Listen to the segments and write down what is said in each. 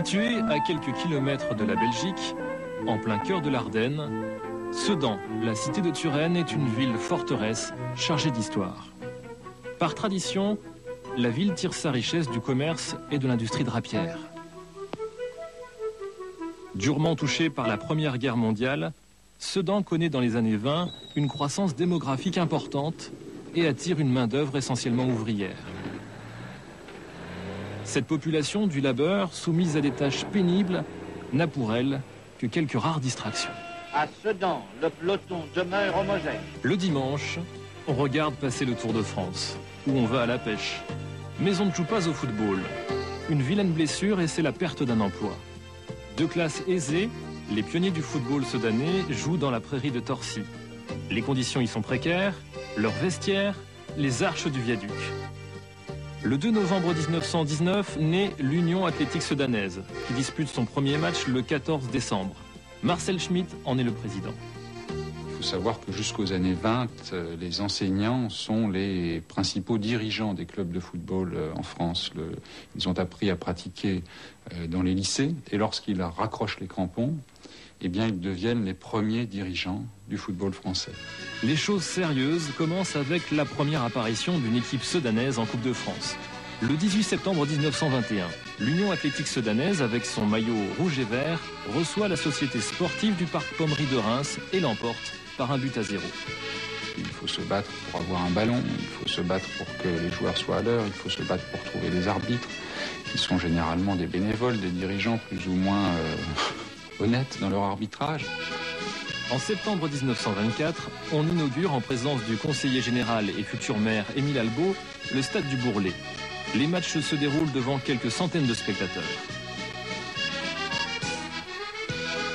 Située à quelques kilomètres de la Belgique, en plein cœur de l'Ardenne, Sedan, la cité de Turenne, est une ville forteresse chargée d'histoire. Par tradition, la ville tire sa richesse du commerce et de l'industrie drapière. Durement touchée par la Première Guerre mondiale, Sedan connaît dans les années 20 une croissance démographique importante et attire une main-d'œuvre essentiellement ouvrière. Cette population du labeur, soumise à des tâches pénibles, n'a pour elle que quelques rares distractions. À Sedan, le peloton demeure homogène. Le dimanche, on regarde passer le Tour de France, ou on va à la pêche. Mais on ne joue pas au football. Une vilaine blessure et c'est la perte d'un emploi. De classe aisée, les pionniers du football sedanais jouent dans la prairie de Torcy. Les conditions y sont précaires, leurs vestiaires, les arches du viaduc. Le 2 novembre 1919 naît l'Union athlétique sedanaise, qui dispute son premier match le 14 décembre. Marcel Schmitt en est le président. Il faut savoir que jusqu'aux années 20, les enseignants sont les principaux dirigeants des clubs de football en France. Ils ont appris à pratiquer dans les lycées et lorsqu'ils raccrochent les crampons, eh bien, ils deviennent les premiers dirigeants du football français. Les choses sérieuses commencent avec la première apparition d'une équipe sedanaise en Coupe de France. Le 18 septembre 1921, l'Union athlétique sedanaise, avec son maillot rouge et vert, reçoit la société sportive du Parc Pommery de Reims et l'emporte par 1-0. Il faut se battre pour avoir un ballon, il faut se battre pour que les joueurs soient à l'heure, il faut se battre pour trouver des arbitres, qui sont généralement des bénévoles, des dirigeants plus ou moins honnêtes dans leur arbitrage. En septembre 1924, on inaugure en présence du conseiller général et futur maire Émile Albaut le stade du Bourlet. Les matchs se déroulent devant quelques centaines de spectateurs.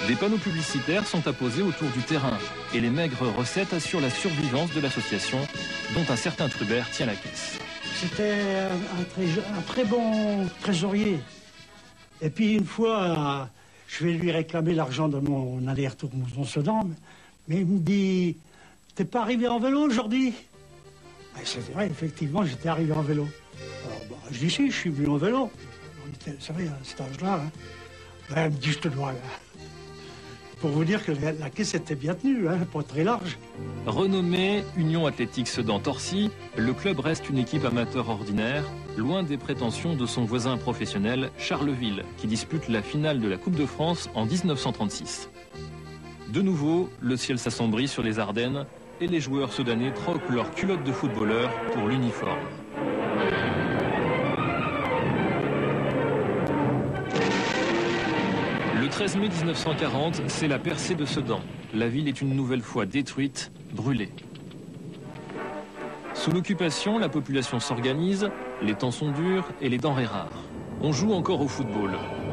Des panneaux publicitaires sont apposés autour du terrain et les maigres recettes assurent la survivance de l'association dont un certain Trubert tient la caisse. C'était un très bon trésorier. Et puis une fois, je vais lui réclamer l'argent de mon aller-retour Mouzon-Sedan, mais il me dit « T'es pas arrivé en vélo aujourd'hui ?» C'est vrai, effectivement, j'étais arrivé en vélo. Alors, je dis si, je suis venu en vélo. Vous savez, à cet âge-là, hein. Elle me dit, je te dois, là. Pour vous dire que la caisse était bien tenue, hein, pas très large. Renommé Union athlétique Sedan-Torcy, le club reste une équipe amateur ordinaire, loin des prétentions de son voisin professionnel, Charleville, qui dispute la finale de la Coupe de France en 1936. De nouveau, le ciel s'assombrit sur les Ardennes et les joueurs soudanais troquent leurs culottes de footballeurs pour l'uniforme. Le 13 mai 1940, c'est la percée de Sedan. La ville est une nouvelle fois détruite, brûlée. Sous l'occupation, la population s'organise, les temps sont durs et les denrées rares. On joue encore au football.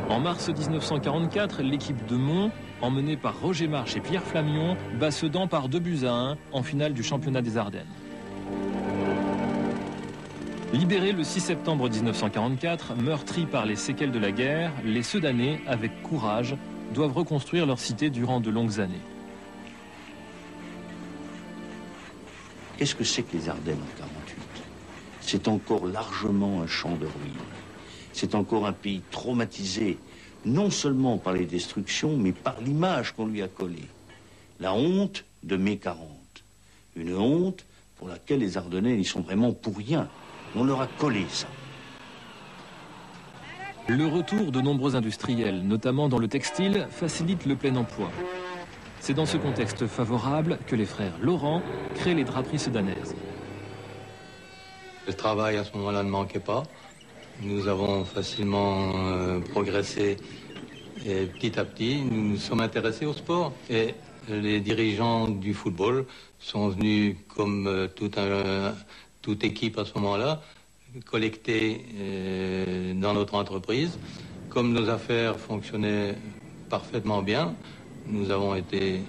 En mars 1944, l'équipe de Mons, emmenée par Roger March et Pierre Flamion, bat Sedan par 2-1 en finale du championnat des Ardennes. Libérés le 6 septembre 1944, meurtris par les séquelles de la guerre, les Sedanais, avec courage, doivent reconstruire leur cité durant de longues années. Qu'est-ce que c'est que les Ardennes en 1948? C'est encore largement un champ de ruines. C'est encore un pays traumatisé, non seulement par les destructions, mais par l'image qu'on lui a collée. La honte de mai 40. Une honte pour laquelle les Ardennais n'y sont vraiment pour rien. On leur a collé ça. Le retour de nombreux industriels, notamment dans le textile, facilite le plein emploi. C'est dans ce contexte favorable que les frères Laurent créent les draperies sedanaises. Le travail à ce moment-là ne manquait pas. Nous avons facilement progressé et petit à petit, nous nous sommes intéressés au sport. Et les dirigeants du football sont venus comme toute équipe à ce moment-là, collecter dans notre entreprise. Comme nos affaires fonctionnaient parfaitement bien, nous avons été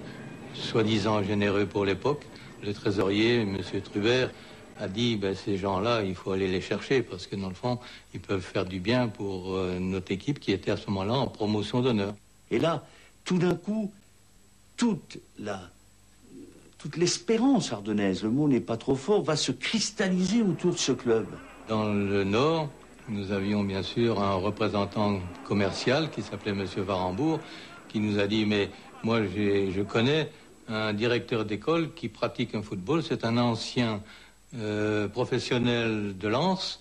soi-disant généreux pour l'époque. Le trésorier, M. Trubert, a dit ces gens-là, il faut aller les chercher parce que dans le fond, ils peuvent faire du bien pour notre équipe qui était à ce moment-là en promotion d'honneur. Et là, tout d'un coup, toute l'espérance ardennaise, le mot n'est pas trop fort, va se cristalliser autour de ce club. Dans le Nord, Nous avions bien sûr un représentant commercial qui s'appelait M. Varembourg, qui nous a dit, mais moi je connais un directeur d'école qui pratique un football, c'est un ancien professionnel de Lens,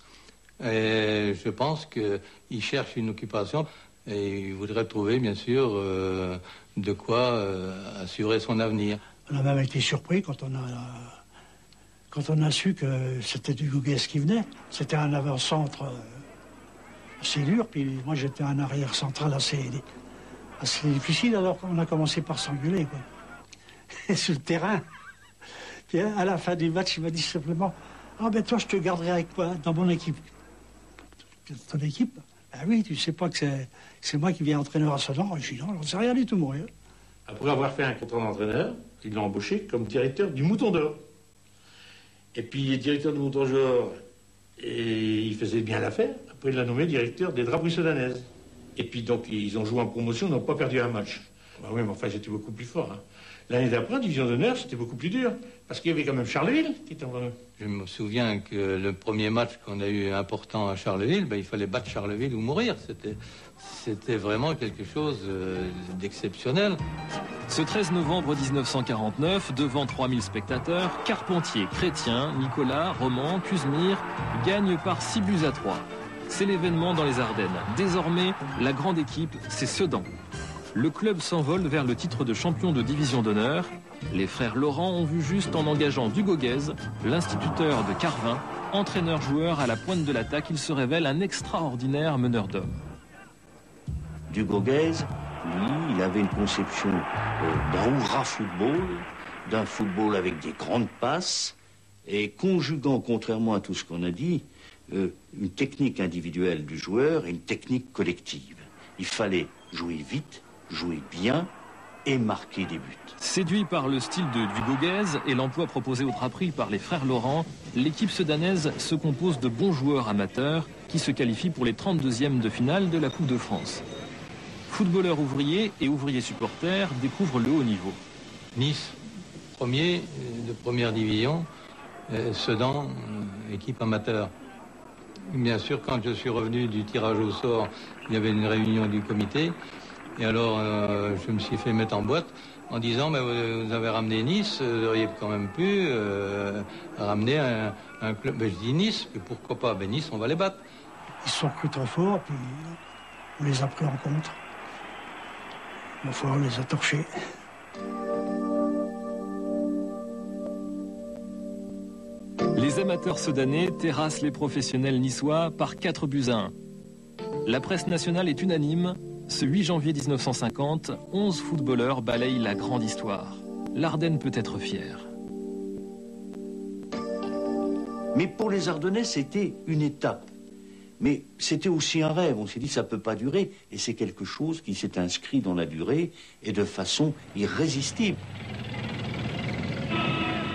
et je pense qu'il cherche une occupation et il voudrait trouver bien sûr de quoi assurer son avenir. On a même été surpris quand on a su que c'était du Gouguez qui venait. C'était un avant-centre assez dur, puis moi j'étais un arrière central assez difficile, alors qu'on a commencé par s'engueuler, quoi. Et sur le terrain, puis à la fin du match, il m'a dit simplement « Ah ben toi, je te garderai avec moi dans mon équipe. » Ton équipe? Ben oui, tu sais pas que c'est moi qui viens entraîneur à Sedan. Je dis non, j'en sais rien du tout, mon vieux. Après avoir fait un contrat d'entraîneur, ils l'ont embauché comme directeur du Mouton d'Or. Et puis, directeur du Mouton d'Or, et il faisait bien l'affaire. Après, il l'a nommé directeur des Draperies Sedanaises. Et puis, donc, ils ont joué en promotion, ils n'ont pas perdu un match. Ben oui, mais enfin, j'étais beaucoup plus fort. Hein. L'année d'après, en division d'honneur, c'était beaucoup plus dur. Parce qu'il y avait quand même Charleville qui était en... Je me souviens que le premier match qu'on a eu important à Charleville, ben, il fallait battre Charleville ou mourir. C'était vraiment quelque chose d'exceptionnel. Ce 13 novembre 1949, devant 3000 spectateurs, Carpentier, Chrétien, Nicolas, Roman, Cuzemire gagnent par 6-3. C'est l'événement dans les Ardennes. Désormais, la grande équipe, c'est Sedan. Le club s'envole vers le titre de champion de division d'honneur. Les frères Laurent ont vu juste en engageant Dugoguez, l'instituteur de Carvin, entraîneur-joueur à la pointe de l'attaque, il se révèle un extraordinaire meneur d'hommes. Dugoguez, lui, il avait une conception d'un hurrah football, d'un football avec des grandes passes, et conjuguant, contrairement à tout ce qu'on a dit, une technique individuelle du joueur et une technique collective. Il fallait jouer vite, jouer bien et marquer des buts. Séduit par le style de Dugoguez et l'emploi proposé aux Draperies par les frères Laurent, l'équipe sedanaise se compose de bons joueurs amateurs qui se qualifient pour les 32e de finale de la Coupe de France. Footballeurs ouvriers et ouvriers supporters découvrent le haut niveau. Nice, premier de première division, Sedan, équipe amateur. Bien sûr, quand je suis revenu du tirage au sort, il y avait une réunion du comité. Et alors, je me suis fait mettre en boîte en disant, mais vous avez ramené Nice, vous auriez quand même pu ramener un club. Ben, je dis Nice, mais pourquoi pas? Ben, Nice, on va les battre. Ils se sont crus trop forts, puis on les a pris en compte. Une fois, on les a torchés. Les amateurs sedanais terrassent les professionnels niçois par 4-1. La presse nationale est unanime. Ce 8 janvier 1950, 11 footballeurs balayent la grande histoire. L'Ardenne peut être fière. Mais pour les Ardennais, c'était une étape. Mais c'était aussi un rêve. On s'est dit, ça ne peut pas durer. Et c'est quelque chose qui s'est inscrit dans la durée et de façon irrésistible.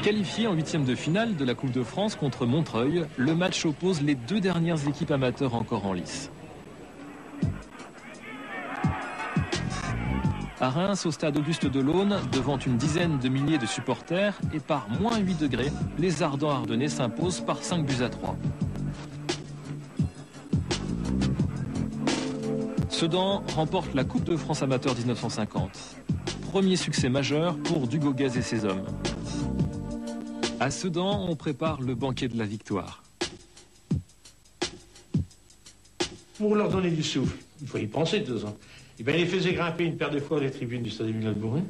Qualifié en 8e de finale de la Coupe de France contre Montreuil, le match oppose les deux dernières équipes amateurs encore en lice. À Reims, au stade Auguste Delaune, devant une dizaine de milliers de supporters et par moins 8 degrés, les Ardents ardennais s'imposent par 5-3. Sedan remporte la Coupe de France amateur 1950. Premier succès majeur pour Dugoguez et ses hommes. À Sedan, on prépare le banquet de la victoire. Pour leur donner du souffle, il faut y penser de temps en temps. Et bien, il les faisait grimper une paire de fois les tribunes du stade Émile Louis,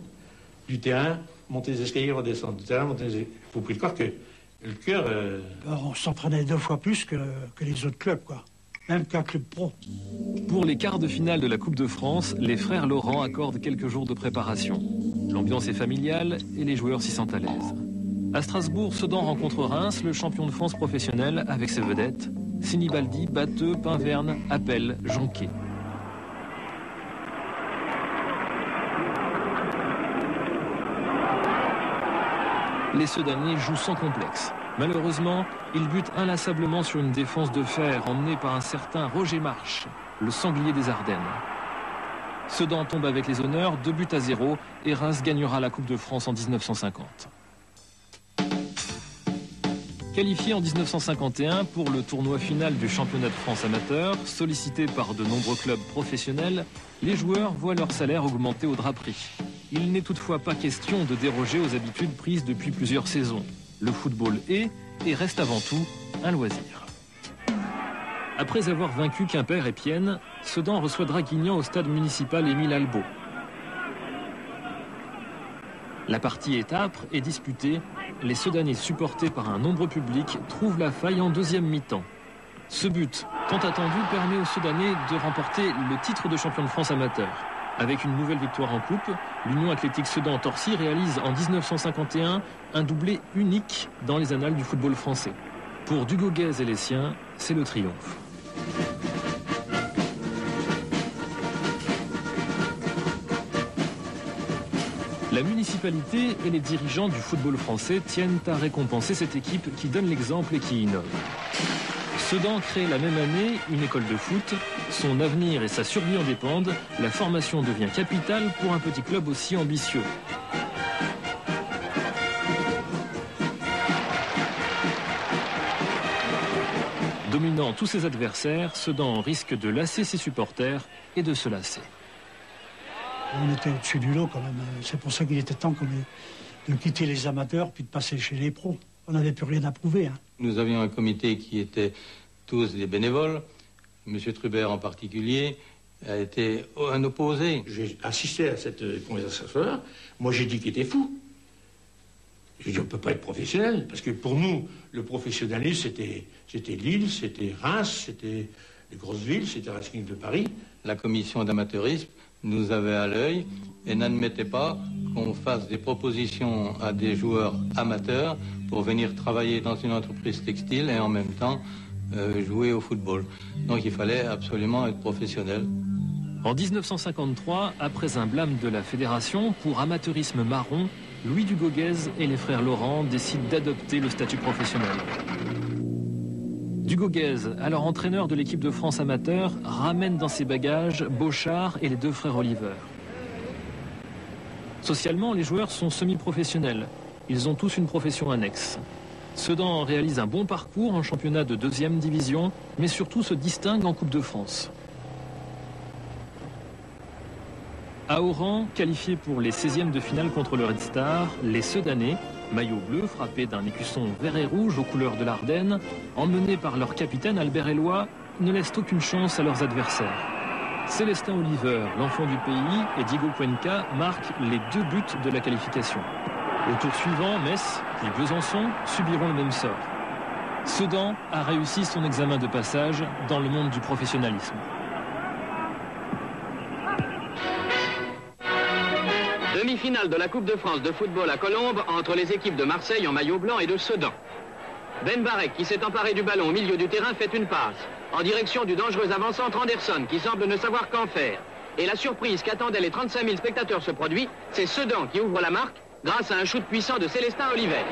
du terrain, monter les escaliers, redescendre. Du terrain, monter les escaliers. Il faut plus croire que le cœur... On s'entraînait 2 fois plus que les autres clubs, quoi. Même qu'un club pro. Pour les quarts de finale de la Coupe de France, les frères Laurent accordent quelques jours de préparation. L'ambiance est familiale et les joueurs s'y sentent à l'aise. À Strasbourg, Sedan rencontre Reims, le champion de France professionnel, avec ses vedettes Sinibaldi, Batteux, Pinverne, Appel, Jonquet. Les Sedanais jouent sans complexe. Malheureusement, ils butent inlassablement sur une défense de fer emmenée par un certain Roger Marche, le sanglier des Ardennes. Sedan tombe avec les honneurs, 2-0, et Reims gagnera la Coupe de France en 1950. Qualifiés en 1951 pour le tournoi final du championnat de France amateur, sollicités par de nombreux clubs professionnels, les joueurs voient leur salaire augmenter aux draperies. Il n'est toutefois pas question de déroger aux habitudes prises depuis plusieurs saisons. Le football est et reste avant tout un loisir. Après avoir vaincu Quimper et Pienne, Sedan reçoit Draguignan au stade municipal Émile Albaut. La partie est âpre et disputée. Les Sedanais, supportés par un nombreux public, trouvent la faille en deuxième mi-temps. Ce but, tant attendu, permet aux Sedanais de remporter le titre de champion de France amateur. Avec une nouvelle victoire en coupe, l'Union Athlétique Sedan-Torcy réalise en 1951 un doublé unique dans les annales du football français. Pour Dugauguez et les siens, c'est le triomphe. La municipalité et les dirigeants du football français tiennent à récompenser cette équipe qui donne l'exemple et qui innove. Sedan crée la même année une école de foot. Son avenir et sa survie en dépendent. La formation devient capitale pour un petit club aussi ambitieux. Dominant tous ses adversaires, Sedan risque de lasser ses supporters et de se lasser. On était au-dessus du lot quand même. C'est pour ça qu'il était temps de quitter les amateurs puis de passer chez les pros. On n'avait plus rien à prouver. Hein. Nous avions un comité qui était tous des bénévoles. M. Trubert en particulier a été un opposé. J'ai assisté à cette conversation-là. Moi, j'ai dit qu'il était fou. J'ai dit, on ne peut pas être professionnel. Parce que pour nous, le professionnalisme, c'était Lille, c'était Reims, c'était les grosses villes, c'était Racing de Paris. La commission d'amateurisme nous avait à l'œil et n'admettait pas qu'on fasse des propositions à des joueurs amateurs pour venir travailler dans une entreprise textile et en même temps jouer au football. Donc il fallait absolument être professionnel. En 1953, après un blâme de la fédération pour amateurisme marron, Louis Dugauguez et les frères Laurent décident d'adopter le statut professionnel. Dugauguez, alors entraîneur de l'équipe de France amateur, ramène dans ses bagages Beauchard et les deux frères Oliver. Socialement, les joueurs sont semi-professionnels. Ils ont tous une profession annexe. Sedan réalise un bon parcours en championnat de 2e division, mais surtout se distingue en Coupe de France. À Oran, qualifiés pour les 16e de finale contre le Red Star, les Sedanais, maillot bleu frappé d'un écusson vert et rouge aux couleurs de l'Ardenne, emmenés par leur capitaine Albert Eloi, ne laissent aucune chance à leurs adversaires. Célestin Oliver, l'enfant du pays, et Diego Cuenca marquent les 2 buts de la qualification. Au tour suivant, Metz puis Besançon subiront le même sort. Sedan a réussi son examen de passage dans le monde du professionnalisme. Demi-finale de la Coupe de France de football à Colombes entre les équipes de Marseille en maillot blanc et de Sedan. Ben Barek, qui s'est emparé du ballon au milieu du terrain, fait une passe en direction du dangereux avant-centre Anderson, qui semble ne savoir qu'en faire. Et la surprise qu'attendaient les 35 000 spectateurs se produit, c'est Sedan qui ouvre la marque grâce à un shoot puissant de Célestin Oliver.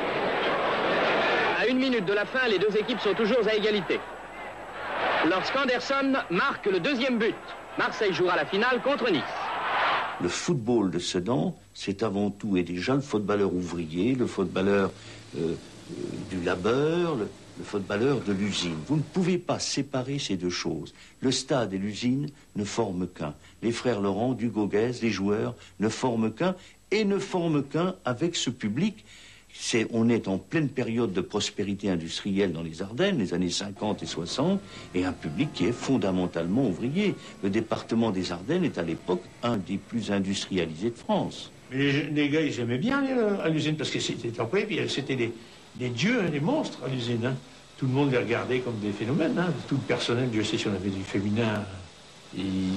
À 1 minute de la fin, les deux équipes sont toujours à égalité. Lorsqu'Anderson marque le 2e but, Marseille jouera la finale contre Nice. Le football de Sedan, c'est avant tout et déjà le footballeur ouvrier, le footballeur du labeur, le footballeur de l'usine. Vous ne pouvez pas séparer ces deux choses. Le stade et l'usine ne forment qu'un. Les frères Laurent, Dugauguez, les joueurs ne forment qu'un et ne forment qu'un avec ce public. On est en pleine période de prospérité industrielle dans les Ardennes, les années 50 et 60, et un public qui est fondamentalement ouvrier. Le département des Ardennes est à l'époque un des plus industrialisés de France. Mais les gars, ils aimaient bien à l'usine parce que c'était employé, puis c'était des dieux, des monstres à l'usine. Hein. Tout le monde les regardait comme des phénomènes. Hein. Tout le personnel, je sais si on avait du féminin,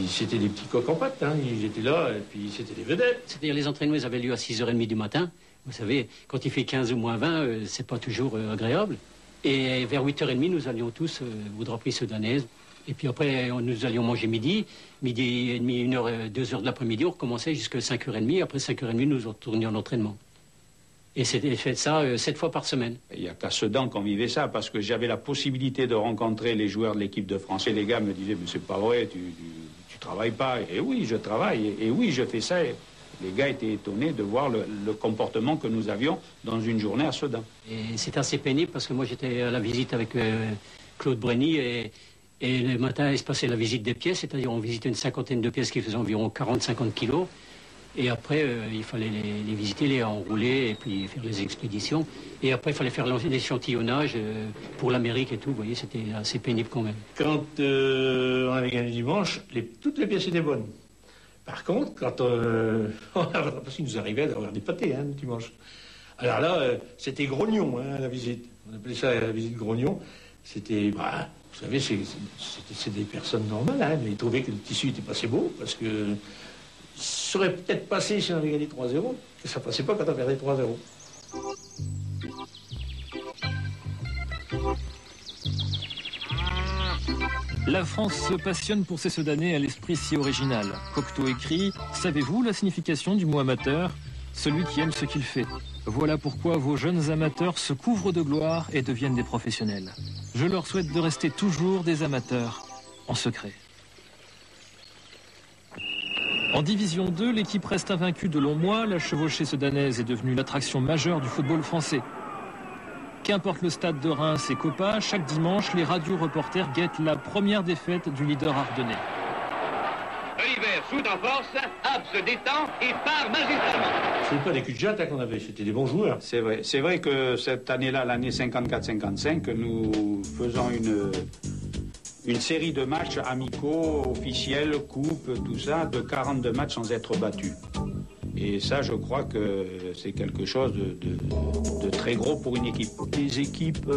c'était des petits coqs en pâte. Hein. Ils étaient là, et puis c'était des vedettes. C'est-à-dire les entraînements avaient lieu à 6h30 du matin. Vous savez, quand il fait 15 ou moins 20, c'est pas toujours agréable. Et vers 8h30, nous allions tous aux draperies soudanaises. Et puis après, nous allions manger midi et demi, 1h, 2h de l'après-midi. On recommençait jusqu'à 5h30. Après 5h30, nous retournions en entraînement. Et c'était fait ça 7 fois par semaine. Il n'y a qu'à Sedan qu'on vivait ça, parce que j'avais la possibilité de rencontrer les joueurs de l'équipe de France. Et les gars me disaient, mais c'est pas vrai, tu travailles pas. Et oui, je travaille. Et oui, je fais ça. Les gars étaient étonnés de voir le comportement que nous avions dans une journée à Sedan. Et c'est assez pénible parce que moi j'étais à la visite avec Claude Brenny et le matin il se passait la visite des pièces, c'est-à-dire on visitait une cinquantaine de pièces qui faisaient environ 40-50 kilos. Et après, il fallait les visiter, les enrouler et puis faire les expéditions. Et après, il fallait faire l'échantillonnage pour l'Amérique et tout. Vous voyez, c'était assez pénible quand même. Quand on avait gagné dimanche, toutes les pièces étaient bonnes. Par contre, quand parce qu'il nous arrivait d'avoir des pâtés le dimanche. Alors là, c'était grognon, la visite. On appelait ça la visite grognon. C'était, vous savez, c'est des personnes normales. Mais ils trouvaient que le tissu était pas assez beau parce que ça aurait peut-être passé si on avait gagné 3-0, que ça passait pas quand on perdait 3-0. La France se passionne pour ces Sedanais à l'esprit si original. Cocteau écrit « Savez-vous la signification du mot amateur ? Celui qui aime ce qu'il fait. Voilà pourquoi vos jeunes amateurs se couvrent de gloire et deviennent des professionnels. Je leur souhaite de rester toujours des amateurs, en secret. » En Division 2, l'équipe reste invaincue de longs mois. La chevauchée sedanaise est devenue l'attraction majeure du football français. Qu'importe le stade de Reims et Copa, chaque dimanche, les radio-reporters guettent la première défaite du leader ardennais. Oliver shoot en force, Ab se détend et part magistralement. Ce n'est pas des cul-de-jatte qu'on avait, c'était des bons joueurs. C'est vrai que cette année-là, l'année 54-55, nous faisons une série de matchs amicaux, officiels, coupes, tout ça, de 42 matchs sans être battus. Et ça, je crois que c'est quelque chose de très gros pour une équipe. Les équipes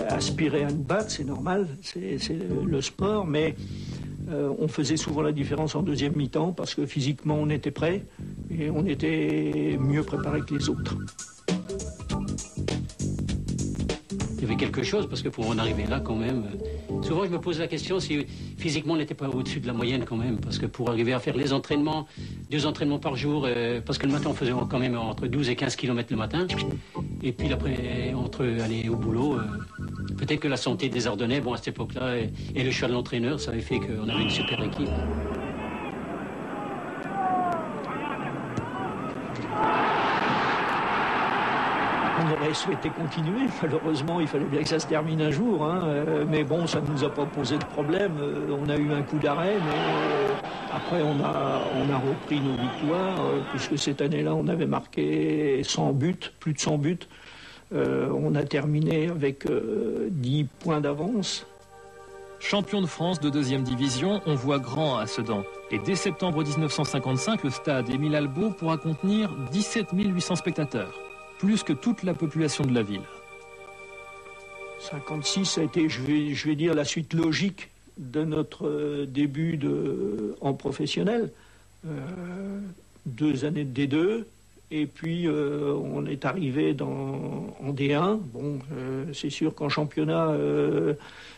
aspiraient à nous battre, c'est normal, c'est le sport, mais on faisait souvent la différence en deuxième mi-temps parce que physiquement on était prêts et on était mieux préparés que les autres. Il y avait quelque chose, parce que pour en arriver là, quand même, souvent je me pose la question si physiquement on n'était pas au-dessus de la moyenne quand même, parce que pour arriver à faire les entraînements, 2 entraînements par jour, parce que le matin on faisait quand même entre 12 et 15 km le matin, et puis après, entre aller au boulot, peut-être que la santé des Ardennais, bon à cette époque-là, et le choix de l'entraîneur, ça avait fait qu'on avait une super équipe. On aurait souhaité continuer. Malheureusement, il fallait bien que ça se termine un jour. Mais bon, ça ne nous a pas posé de problème. On a eu un coup d'arrêt, mais après, on a repris nos victoires, puisque cette année-là, on avait marqué 100 buts, plus de 100 buts. On a terminé avec 10 points d'avance. Champion de France de 2e division, on voit grand à Sedan. Et dès septembre 1955, le stade Émile Albaut pourra contenir 17 800 spectateurs. Plus que toute la population de la ville. 56, ça a été, je vais dire, la suite logique de notre début en professionnel. 2 années de D2, et puis on est arrivé en D1. Bon, c'est sûr qu'en championnat,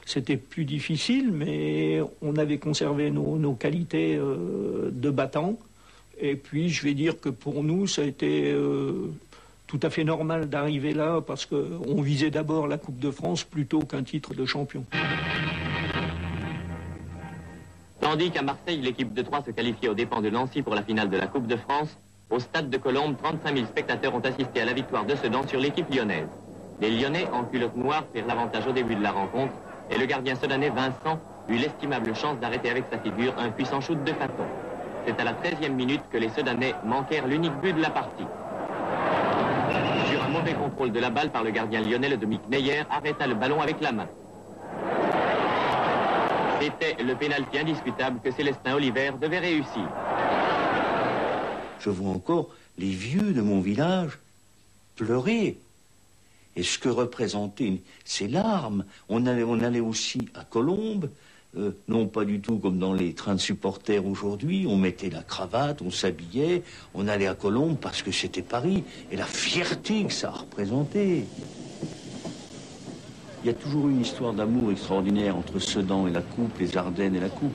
c'était plus difficile, mais on avait conservé nos qualités de battant. Et puis, je vais dire que pour nous, ça a été tout à fait normal d'arriver là parce qu'on visait d'abord la Coupe de France plutôt qu'un titre de champion. Tandis qu'à Marseille, l'équipe de Troyes se qualifiait aux dépens de Nancy pour la finale de la Coupe de France, au stade de Colombes, 35 000 spectateurs ont assisté à la victoire de Sedan sur l'équipe lyonnaise. Les Lyonnais, en culotte noire, prirent l'avantage au début de la rencontre et le gardien sedanais Vincent eut l'estimable chance d'arrêter avec sa figure un puissant shoot de Faton. C'est à la 13e minute que les Sedanais manquèrent l'unique but de la partie. Sur un mauvais contrôle de la balle par le gardien lyonnais, le Dominique Meyer arrêta le ballon avec la main. C'était le pénalty indiscutable que Célestin Oliver devait réussir. Je vois encore les vieux de mon village pleurer. Et ce que représentaient ces larmes, on allait aussi à Colombes, non pas du tout comme dans les trains de supporters aujourd'hui, on mettait la cravate, on s'habillait, on allait à Colombes parce que c'était Paris, et la fierté que ça représentait. Il y a toujours une histoire d'amour extraordinaire entre Sedan et la Coupe, les Ardennes et la Coupe,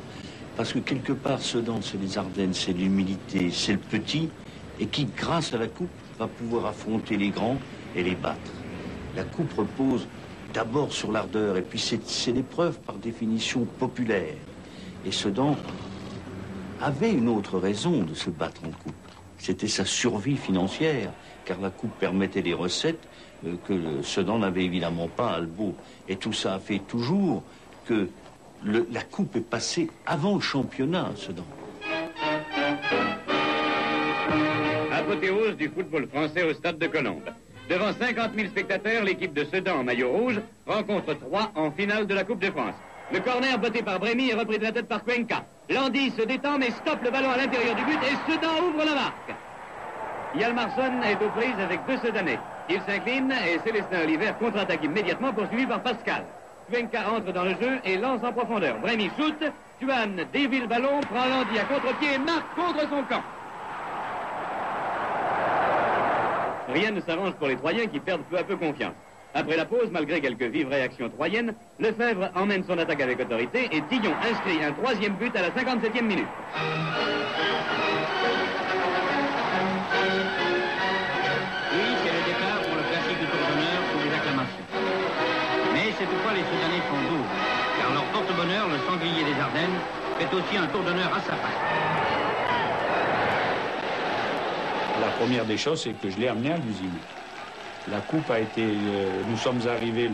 parce que quelque part, Sedan, c'est les Ardennes, c'est l'humilité, c'est le petit, et qui, grâce à la Coupe, va pouvoir affronter les grands et les battre. La Coupe repose d'abord sur l'ardeur, et puis c'est l'épreuve par définition populaire. Et Sedan avait une autre raison de se battre en coupe. c'était sa survie financière, car la coupe permettait des recettes que Sedan n'avait évidemment pas à Albo. Et tout ça a fait toujours que la coupe est passée avant le championnat à Sedan. Apothéose du football français au stade de Colombes. Devant 50 000 spectateurs, l'équipe de Sedan en maillot rouge rencontre Troyes en finale de la Coupe de France. Le corner botté par Brémy est repris de la tête par Cuenca. Landy se détend mais stoppe le ballon à l'intérieur du but et Sedan ouvre la marque. Hjalmarsson est aux prises avec deux Sedanais. Il s'incline et Célestin Oliver contre-attaque immédiatement poursuivi par Pascal. Cuenca entre dans le jeu et lance en profondeur. Brémy shoot, Thuan dévie le ballon, prend Landy à contre-pied et marque contre son camp. Rien ne s'arrange pour les Troyens qui perdent peu à peu confiance. Après la pause, malgré quelques vives réactions troyennes, Lefebvre emmène son attaque avec autorité et Dillon inscrit un troisième but à la 57e minute. Oui, c'est le départ pour le classique du tour d'honneur pour les acclamations. Mais cette fois, les Soudanais sont doux, car leur porte-bonheur, le sanglier des Ardennes, fait aussi un tour d'honneur à sa part. La première des choses, c'est que je l'ai amené à l'usine. La coupe a été... nous sommes arrivés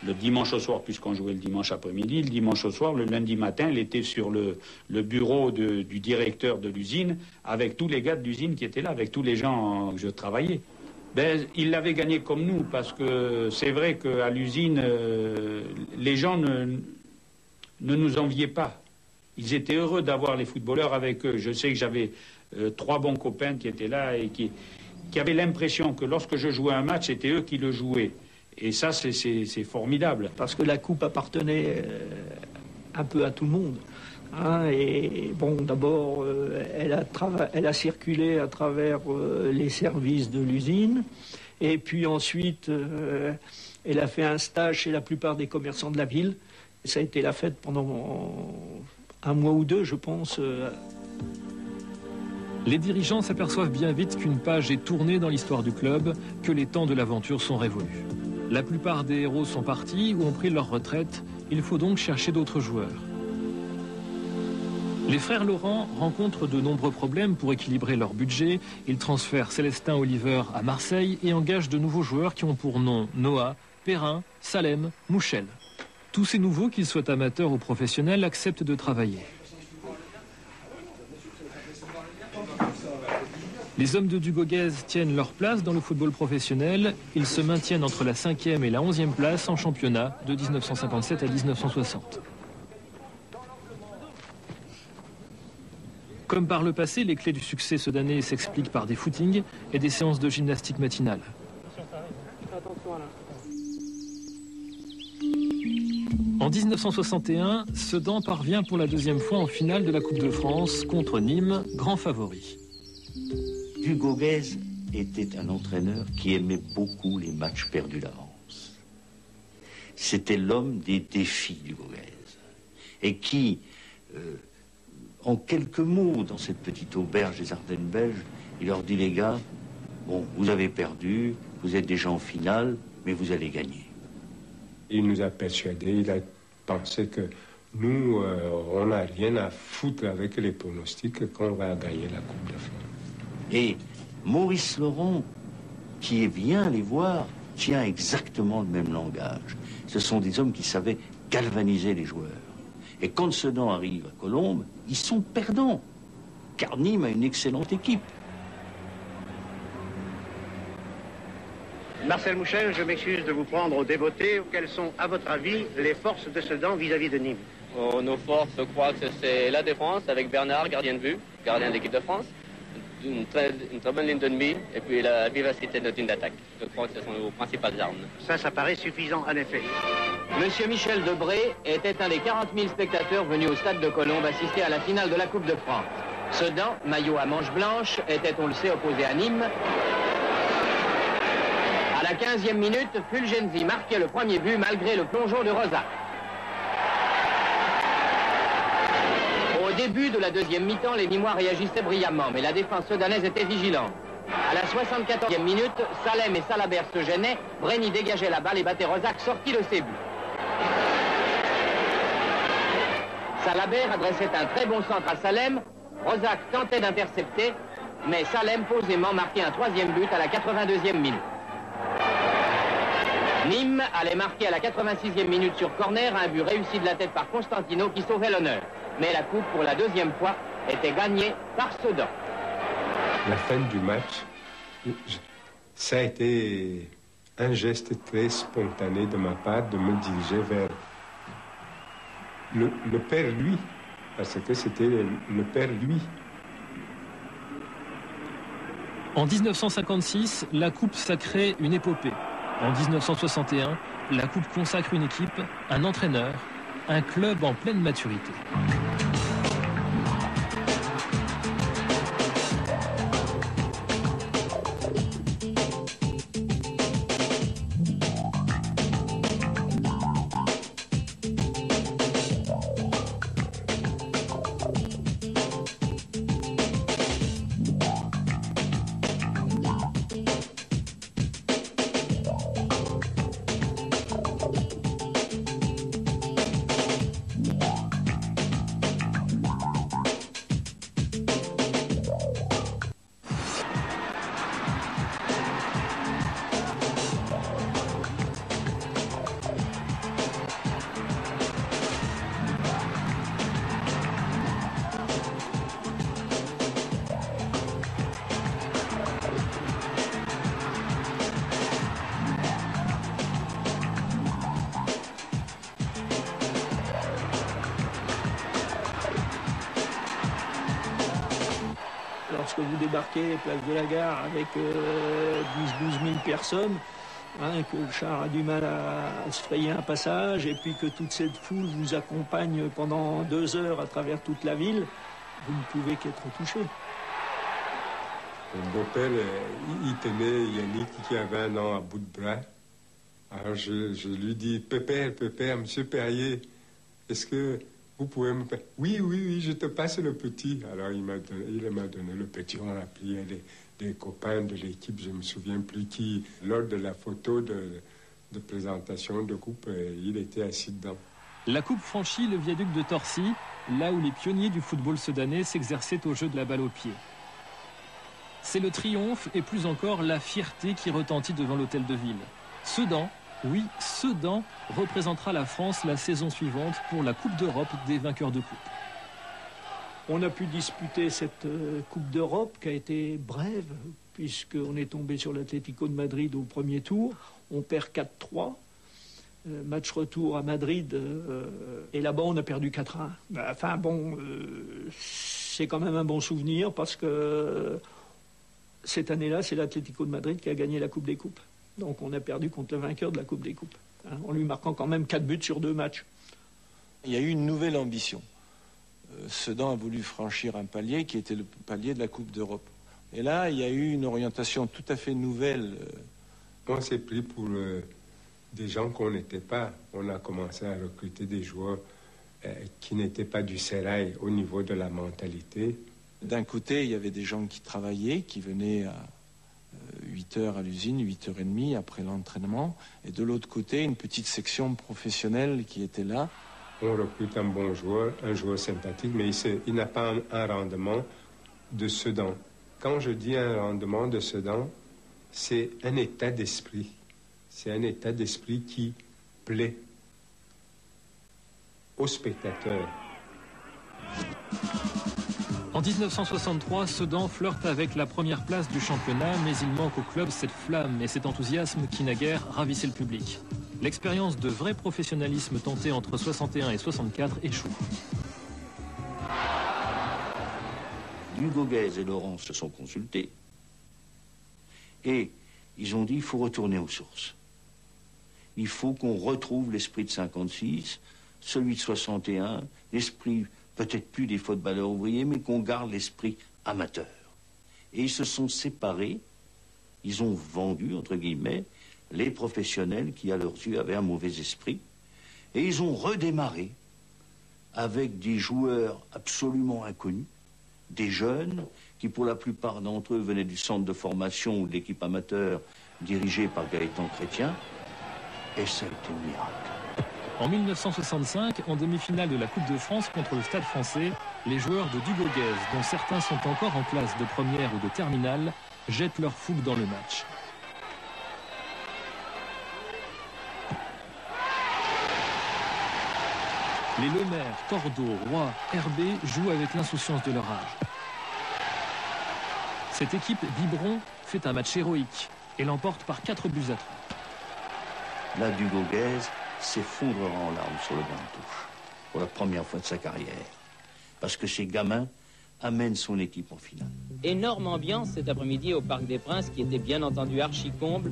le dimanche au soir, puisqu'on jouait le dimanche après-midi. Le dimanche au soir, le lundi matin, il était sur le bureau du directeur de l'usine, avec tous les gars de l'usine qui étaient là, avec tous les gens que je travaillais. Ben, il l'avait gagné comme nous, parce que c'est vrai qu'à l'usine, les gens ne nous enviaient pas. Ils étaient heureux d'avoir les footballeurs avec eux. Je sais que j'avais 3 bons copains qui étaient là et qui avaient l'impression que lorsque je jouais un match, c'était eux qui le jouaient. Et ça, c'est formidable. Parce que la coupe appartenait un peu à tout le monde. Hein, et bon, d'abord, elle a circulé à travers les services de l'usine. Et puis ensuite, elle a fait un stage chez la plupart des commerçants de la ville. Et ça a été la fête pendant un mois ou deux, je pense. Les dirigeants s'aperçoivent bien vite qu'une page est tournée dans l'histoire du club, que les temps de l'aventure sont révolus. La plupart des héros sont partis ou ont pris leur retraite. Il faut donc chercher d'autres joueurs. Les frères Laurent rencontrent de nombreux problèmes pour équilibrer leur budget. Ils transfèrent Célestin Oliver à Marseille et engagent de nouveaux joueurs qui ont pour nom Noah, Perrin, Salem, Mouchel. Tous ces nouveaux, qu'ils soient amateurs ou professionnels, acceptent de travailler. Les hommes de Dugoguez tiennent leur place dans le football professionnel. Ils se maintiennent entre la 5e et la 11e place en championnat de 1957 à 1960. Comme par le passé, les clés du succès sedanais s'expliquent par des footings et des séances de gymnastique matinale. En 1961, Sedan parvient pour la 2e fois en finale de la Coupe de France contre Nîmes, grand favori. Dugoguez était un entraîneur qui aimait beaucoup les matchs perdus d'avance. C'était l'homme des défis, Dugoguez, et qui, en quelques mots, dans cette petite auberge des Ardennes belges, il leur dit, les gars, bon, vous avez perdu, vous êtes déjà en finale, mais vous allez gagner. Il nous a persuadés, il a pensé que nous, on n'a rien à foutre avec les pronostics, qu'on va gagner la Coupe de France. Et Maurice Laurent, qui vient les voir, tient exactement le même langage. Ce sont des hommes qui savaient galvaniser les joueurs. Et quand Sedan arrive à Colombes, ils sont perdants, car Nîmes a une excellente équipe. Marcel Mouchel, je m'excuse de vous prendre au débeauté. Quelles sont, à votre avis, les forces de Sedan vis-à-vis de Nîmes? Nos forces, je crois que c'est la défense avec Bernard, gardien de but, gardien de l'équipe de France. Une très bonne ligne d'ennemi et puis la vivacité de notre ligne d'attaque. Je crois que ce sont nos principales armes. Ça paraît suffisant en effet. Monsieur Michel Debré était un des 40 000 spectateurs venus au stade de Colombes assister à la finale de la Coupe de France. Sedan, maillot à manches blanches, était, on le sait, opposé à Nîmes. À la 15e minute, Fulgenzi marquait le premier but malgré le plongeon de Rosa. Au début de la 2e mi-temps, les Nîmois réagissaient brillamment, mais la défense sudanaise était vigilante. À la 74e minute, Salem et Salabert se gênaient, Brény dégageait la balle et battait Rosac, sorti de ses buts. Salabert adressait un très bon centre à Salem, Rosac tentait d'intercepter, mais Salem posément marquait un 3e but à la 82e minute. Nîmes allait marquer à la 86e minute sur corner un but réussi de la tête par Constantino qui sauvait l'honneur. Mais la coupe, pour la 2e fois, était gagnée par Sedan. La fin du match, ça a été un geste très spontané de ma part de me diriger vers le père lui, parce que c'était le père lui. En 1956, la coupe sacrait une épopée. En 1961, la coupe consacre une équipe, un entraîneur, un club en pleine maturité. Lorsque vous débarquez place de la Gare avec 10-12 000 personnes, hein, que le char a du mal à se frayer un passage, et puis que toute cette foule vous accompagne pendant 2 heures à travers toute la ville, vous ne pouvez qu'être touché. Mon beau-père, il tenait Yannick qui avait 1 an à bout de bras. Alors je lui dis, Pépère, monsieur Perrier, est-ce que vous pouvez me... Oui, je te passe le petit. Alors il m'a donné le petit. On a pris des copains de l'équipe, je ne me souviens plus qui. Lors de la photo de présentation de coupe, il était assis dedans. La coupe franchit le viaduc de Torcy, là où les pionniers du football sudanais s'exerçaient au jeu de la balle au pied. C'est le triomphe et plus encore la fierté qui retentit devant l'hôtel de ville. Sedan, oui, Sedan représentera la France la saison suivante pour la Coupe d'Europe des vainqueurs de coupe. On a pu disputer cette Coupe d'Europe qui a été brève, puisqu'on est tombé sur l'Atlético de Madrid au premier tour. On perd 4-3. Match retour à Madrid, et là-bas on a perdu 4-1. Enfin bon, c'est quand même un bon souvenir, parce que cette année-là, c'est l'Atlético de Madrid qui a gagné la Coupe des Coupes. Donc on a perdu contre le vainqueur de la Coupe des Coupes, hein, en lui marquant quand même 4 buts sur 2 matchs. Il y a eu une nouvelle ambition. Sedan a voulu franchir un palier qui était le palier de la Coupe d'Europe. Et là, il y a eu une orientation tout à fait nouvelle. On s'est pris pour des gens qu'on n'était pas. On a commencé à recruter des joueurs qui n'étaient pas du sérail au niveau de la mentalité. D'un côté, il y avait des gens qui travaillaient, qui venaient à 8h à l'usine, 8h30 après l'entraînement. Et de l'autre côté, une petite section professionnelle qui était là. On recrute un bon joueur, un joueur sympathique, mais il n'a pas un rendement de Sedan. Quand je dis un rendement de Sedan, c'est un état d'esprit. C'est un état d'esprit qui plaît aux spectateurs. En 1963, Sedan flirte avec la première place du championnat, mais il manque au club cette flamme et cet enthousiasme qui naguère ravissaient le public. L'expérience de vrai professionnalisme tentée entre 61 et 64 échoue. Hugo Guez et Laurent se sont consultés et ils ont dit il faut retourner aux sources. Il faut qu'on retrouve l'esprit de 56, celui de 61, l'esprit peut-être plus des footballeurs ouvriers, mais qu'on garde l'esprit amateur. Et ils se sont séparés, ils ont vendu, entre guillemets, les professionnels qui, à leurs yeux, avaient un mauvais esprit, et ils ont redémarré avec des joueurs absolument inconnus, des jeunes qui, pour la plupart d'entre eux, venaient du centre de formation ou de l'équipe amateur dirigée par Gaëtan Chrétien, et ça a été un miracle. En 1965, en demi-finale de la Coupe de France contre le Stade Français, les joueurs de Dugoguez, dont certains sont encore en classe de première ou de terminale, jettent leur fougue dans le match. Les Lemaire, Tordeau, Roy, Herbé jouent avec l'insouciance de leur âge. Cette équipe Biberon fait un match héroïque et l'emporte par 4 buts à 3. Là, Dugoguez s'effondrera en larmes sur le banc de touche pour la première fois de sa carrière. Parce que ces gamins amènent son équipe en finale. Énorme ambiance cet après-midi au Parc des Princes qui était bien entendu archi-comble.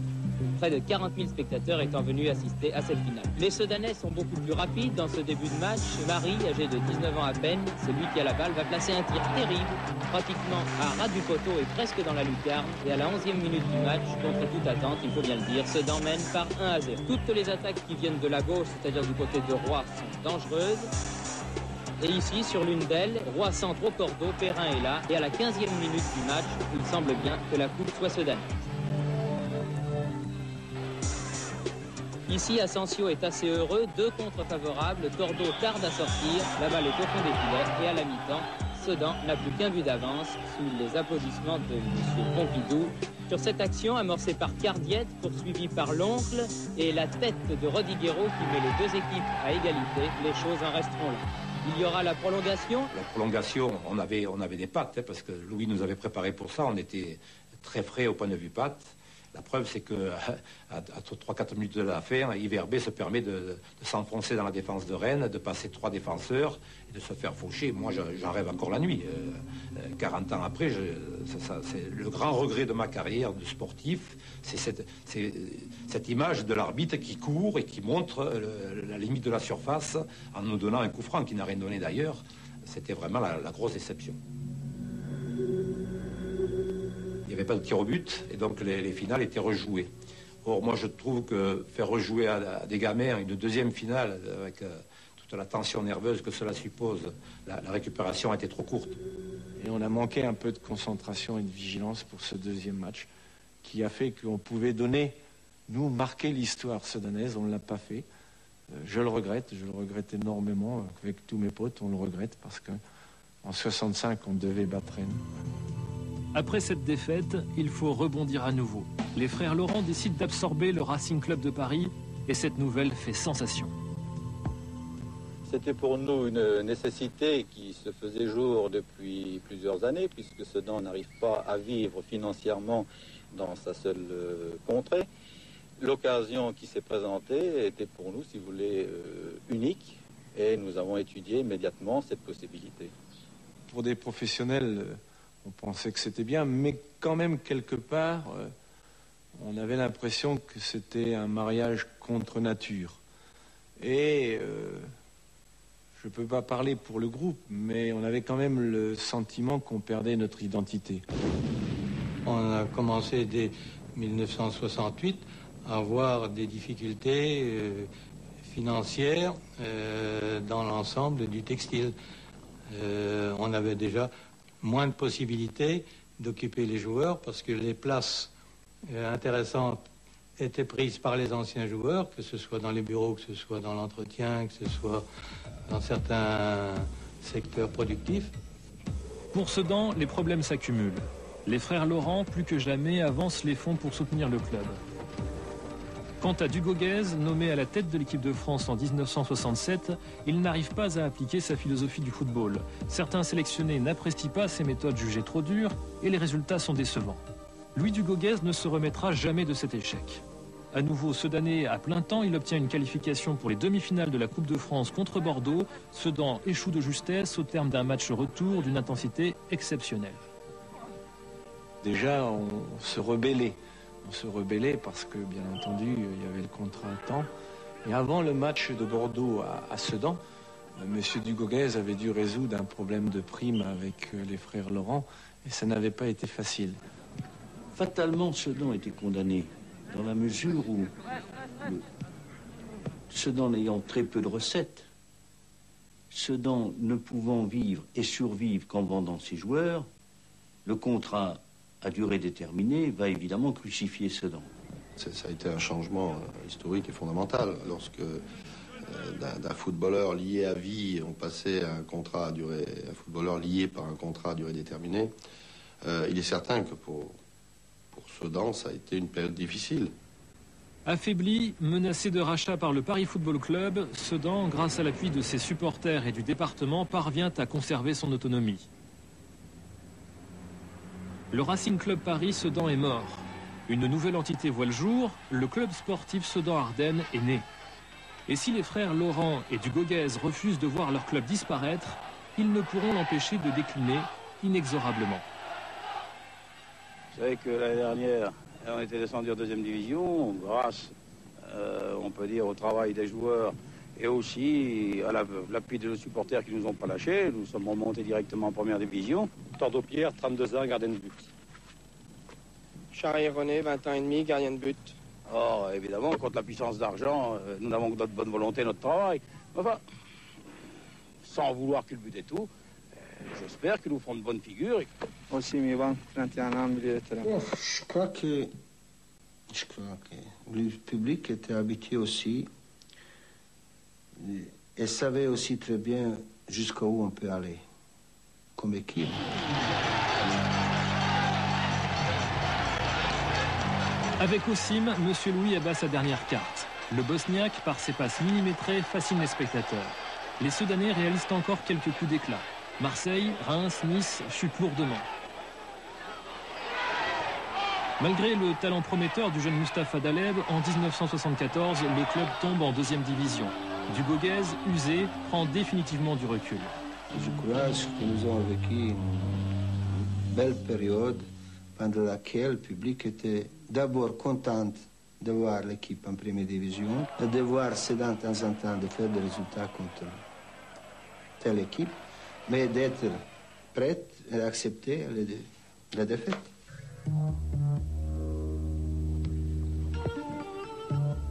Près de 40 000 spectateurs étant venus assister à cette finale. Les Sedanais sont beaucoup plus rapides dans ce début de match. Marie, âgé de 19 ans à peine, celui qui a la balle, va placer un tir terrible, pratiquement à ras du poteau et presque dans la lucarne. Et à la 11e minute du match, contre toute attente, il faut bien le dire, Sedan mène par 1-0. Toutes les attaques qui viennent de la gauche, c'est-à-dire du côté de Roy, sont dangereuses. Et ici, sur l'une d'elles, Roy centre au cordeau, Perrin est là. Et à la 15e minute du match, il semble bien que la coupe soit sedanaise. Ici, Asensio est assez heureux, 2 contres favorables, Tordeau tarde à sortir, la balle est au fond des filets et à la mi-temps, Sedan n'a plus qu'un but d'avance sous les applaudissements de M. Pompidou. Sur cette action amorcée par Cardiette, poursuivie par l'oncle et la tête de Rodiguero qui met les deux équipes à égalité, les choses en resteront là. Il y aura la prolongation. La prolongation, on avait des pattes, parce que Louis nous avait préparé pour ça, on était très frais au point de vue pattes. La preuve, c'est qu'à 3-4 minutes de l'affaire, Yves Herbé se permet de s'enfoncer dans la défense de Rennes, de passer 3 défenseurs et de se faire faucher. Moi, j'en rêve encore la nuit. 40 ans après, c'est le grand regret de ma carrière de sportif, c'est cette image de l'arbitre qui court et qui montre la limite de la surface en nous donnant un coup franc qui n'a rien donné d'ailleurs. C'était vraiment la grosse déception. Il n'y avait pas de tir au but, et donc les finales étaient rejouées. Or, moi, je trouve que faire rejouer à des gamins une deuxième finale, avec toute la tension nerveuse que cela suppose, la récupération a été trop courte. Et on a manqué un peu de concentration et de vigilance pour ce deuxième match, qui a fait qu'on pouvait nous, marquer l'histoire sedanaise. On ne l'a pas fait. Je le regrette énormément. Avec tous mes potes, on le regrette, parce qu'en 65, on devait battre Rennes. Après cette défaite, il faut rebondir à nouveau. Les frères Laurent décident d'absorber le Racing Club de Paris et cette nouvelle fait sensation. C'était pour nous une nécessité qui se faisait jour depuis plusieurs années, puisque Sedan n'arrive pas à vivre financièrement dans sa seule contrée. L'occasion qui s'est présentée était pour nous, si vous voulez, unique, et nous avons étudié immédiatement cette possibilité. Pour des professionnels, on pensait que c'était bien, mais quand même, quelque part, on avait l'impression que c'était un mariage contre nature. Et je ne peux pas parler pour le groupe, mais on avait quand même le sentiment qu'on perdait notre identité. On a commencé dès 1968 à avoir des difficultés financières dans l'ensemble du textile. On avait déjà moins de possibilités d'occuper les joueurs parce que les places intéressantes étaient prises par les anciens joueurs, que ce soit dans les bureaux, que ce soit dans l'entretien, que ce soit dans certains secteurs productifs. Pour Sedan, les problèmes s'accumulent. Les frères Laurent, plus que jamais, avancent les fonds pour soutenir le club. Quant à Dugoguez, nommé à la tête de l'équipe de France en 1967, il n'arrive pas à appliquer sa philosophie du football. Certains sélectionnés n'apprécient pas ses méthodes jugées trop dures et les résultats sont décevants. Louis Dugoguez ne se remettra jamais de cet échec. À nouveau sedanais à plein temps, il obtient une qualification pour les demi-finales de la Coupe de France contre Bordeaux. Sedan échoue de justesse au terme d'un match retour d'une intensité exceptionnelle. Déjà, on se rebellait. On se rebellait parce que, bien entendu, il y avait le contrat à temps. Et avant le match de Bordeaux à Sedan, M. Dugoguez avait dû résoudre un problème de prime avec les frères Laurent, et ça n'avait pas été facile. Fatalement, Sedan était condamné, dans la mesure où, Sedan n'ayant très peu de recettes, Sedan ne pouvant vivre et survivre qu'en vendant ses joueurs, le contrat à durée déterminée va évidemment crucifier Sedan. Ça a été un changement historique et fondamental lorsque d'un footballeur lié à vie, on passait à un footballeur lié par un contrat à durée déterminée. Il est certain que pour Sedan, ça a été une période difficile. Affaibli, menacé de rachat par le Paris Football Club, Sedan, grâce à l'appui de ses supporters et du département, parvient à conserver son autonomie. Le Racing Club Paris Sedan est mort. Une nouvelle entité voit le jour, le club sportif Sedan-Ardennes est né. Et si les frères Laurent et Dugauguez refusent de voir leur club disparaître, ils ne pourront l'empêcher de décliner inexorablement. Vous savez que l'année dernière, on était descendu en deuxième division grâce, on peut dire, au travail des joueurs et aussi à l'appui de nos supporters qui ne nous ont pas lâchés. Nous sommes remontés directement en première division. Tordeau-Pierre, 32 ans, gardien de but. Charrier-René, 20 ans et demi, gardien de but. Or, évidemment, contre la puissance d'argent, nous n'avons que notre bonne volonté, notre travail. Enfin, sans vouloir culbuter tout, j'espère que nous ferons de bonnes figures. Aussi, Mivan, 21 ans, milieu de terrain. Je crois que le public était habitué aussi et savait aussi très bien jusqu'où on peut aller comme équipe. Avec Osim, M. Louis abat sa dernière carte. Le Bosniaque, par ses passes millimétrées, fascine les spectateurs. Les Soudanais réalisent encore quelques coups d'éclat. Marseille, Reims, Nice chutent lourdement. Malgré le talent prometteur du jeune Mustapha Daleb, en 1974, le club tombe en deuxième division. Dugauguez, usé, prend définitivement du recul. Je crois que nous avons vécu une belle période pendant laquelle le public était d'abord content de voir l'équipe en première division et de voir Sedan de temps en temps de faire des résultats contre telle équipe, mais d'être prête à accepter la défaite.